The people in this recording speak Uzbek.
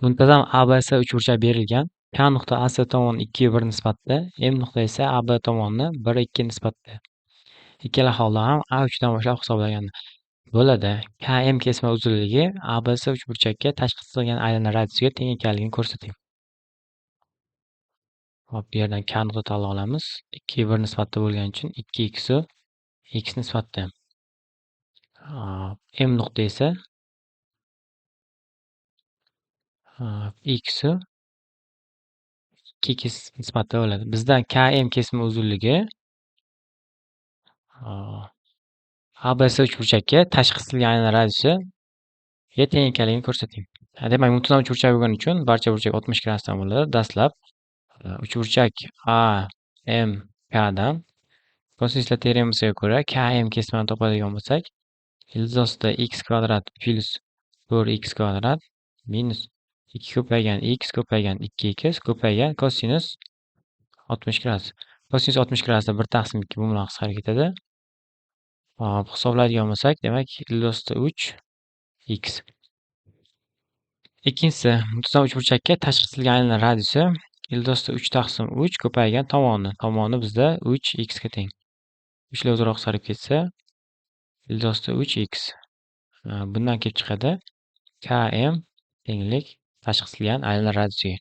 Muntazam ABS uchburchak berilgan. K nuqta AC tomon 2:1 nisbatda, M nuqta esa AB tomonni 1:2 nisbatda. Ikkala holda ham A3 dan boshlab hisoblaganda bo'ladi. KM kesma uzunligi ABS uchburchakka tashqi sig'gan aylana radiusiga teng ekanligini ko'rsating. Hop, bu yerdan K nuqta tanlab olamiz. 2:1 nisbatda bo'lgani uchun 2x x nisbatda. M nuqta esa x 2x nisbatda bo'ladi. Bizdan KM kesma uzunligi ABS uchburchakka tashqi sig'gan aylana radiusiga teng ekanligini ko'rsating. Demak, muntazam uchburchak bo'lgani uchun barcha burchak 60 gradusdan bo'ladi. Dastlab uchburchak AMK dan kosinuslar teoremasiga ko'ra KM kesmani topadigan bo'lsak, ildiz ostida x kvadrat plus 4x kvadrat minus 2 ko'paygan x ko'paygan 2x ko'paygan kosinus 60 gradus. Kosinus 60 gradusda 1 taqsim 2 bu bilan qisqarib ketadi. Hop, hisoblaydigan bo'lsak, demak, ildiz ostida 3x. Ikkinchisi, muntazam uchburchakka tashqi sig'gan aylana radiusi ildiz ostida 3 taqsim 3 ko'paygan tomoni. Tomoni bizda 3x ga teng. 3 lar o'zaro qisqarib ketsa, ildiz ostida 3x. Bundan kelib chiqadi KM tenglik tashqi sig'gan aylana radiusiga.